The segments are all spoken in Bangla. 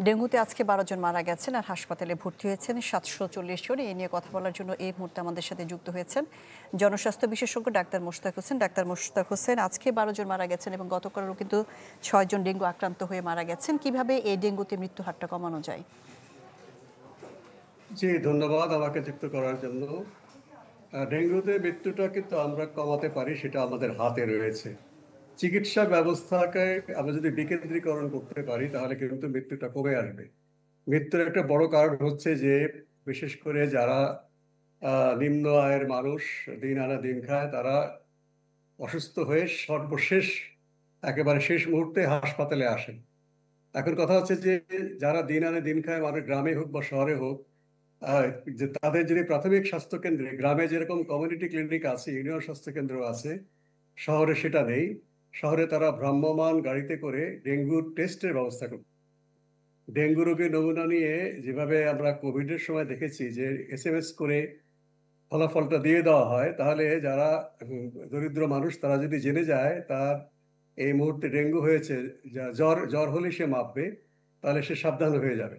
ডেঙ্গুতে আজকে ১২ জন মারা গেছেন আর হাসপাতালে ভর্তি হয়েছেন ৭৪০ জন। এই নিয়ে কথা বলার জন্য এই মুহূর্তে আমাদের সাথে যুক্ত হয়েছেন জনস্বাস্থ্য বিশেষজ্ঞ ডাক্তার মোশতাক হোসেন। ডাক্তার মোশতাক হোসেন, আজকে ১২ জন মারা গেছেন এবং গতকালও কিন্তু ৬ জন ডেঙ্গু আক্রান্ত হয়ে মারা গেছেন। কিভাবে এই ডেঙ্গুতে মৃত্যু হারটা কমানো যায়? জি, ধন্যবাদ আমাকে যুক্ত করার জন্য। ডেঙ্গুতে মৃত্যুটা কিন্তু আমরা কমাতে পারি, সেটা আমাদের হাতে রয়েছে। চিকিৎসা ব্যবস্থাকে আমরা যদি বিকেন্দ্রীকরণ করতে পারি তাহলে কিন্তু মৃত্যুটা কমে আসবে। মৃত্যুর একটা বড় কারণ হচ্ছে যে বিশেষ করে যারা নিম্ন আয়ের মানুষ, দিন আনা দিন খায়, তারা অসুস্থ হয়ে সর্বশেষ একেবারে শেষ মুহূর্তে হাসপাতালে আসেন। এখন কথা হচ্ছে যে যারা দিন আনে দিন খায়, মানে গ্রামে হোক বা শহরে হোক, আহ, যে তাদের যদি প্রাথমিক স্বাস্থ্য কেন্দ্রে, গ্রামে যেরকম কমিউনিটি ক্লিনিক আছে, ইউনিয়ন স্বাস্থ্য কেন্দ্র আছে, শহরে সেটা নেই। শহরে তারা ভ্রাম্যমাণ গাড়িতে করে ডেঙ্গুর টেস্টের ব্যবস্থা করে। ডেঙ্গু রোগীর নমুনা নিয়ে যেভাবে আমরা কোভিডের সময় দেখেছি যে এসএমএস করে ফলাফলটা দিয়ে দেওয়া হয়, তাহলে যারা দরিদ্র মানুষ তারা যদি জেনে যায় তার এই মুহূর্তে ডেঙ্গু হয়েছে, জ্বর জ্বর হলে সে মাপবে, তাহলে সে সাবধান হয়ে যাবে।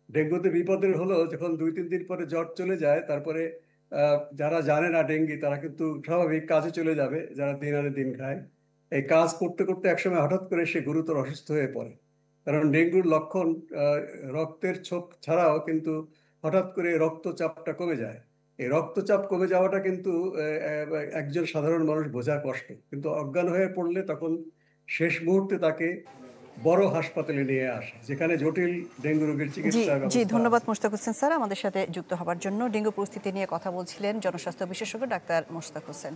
ডেঙ্গুতে বিপদের হলো যখন ২-৩ দিন পরে জ্বর চলে যায়, তারপরে যারা জানে না ডেঙ্গি তারা কিন্তু স্বাভাবিক কাজে চলে যাবে, যারা দিন আনে দিন খায়। এই কাজ করতে করতে একসময় হঠাৎ করে সে গুরুতর অসুস্থ হয়ে পড়ে। কারণ ডেঙ্গুর লক্ষণ আহ, রক্তের ছোপ ছাড়াও কিন্তু হঠাৎ করে রক্তচাপটা কমে যায়। এই রক্তচাপ কমে যাওয়াটা কিন্তু একজন সাধারণ মানুষ বোঝা কষ্ট, কিন্তু অজ্ঞান হয়ে পড়লে তখন শেষ মুহূর্তে তাকে বড় হাসপাতালে নিয়ে আসে, যেখানে জটিল ডেঙ্গু রোগীর জি চিকিৎসার জি, ব্যবস্থা ধন্যবাদ আছে। মোশতাক হোসেন স্যার আমাদের সাথে যুক্ত হবার জন্য। ডেঙ্গু পরিস্থিতি নিয়ে কথা বলছিলেন জনস্বাস্থ্য বিশেষজ্ঞ ডাক্তার মোশতাক হোসেন।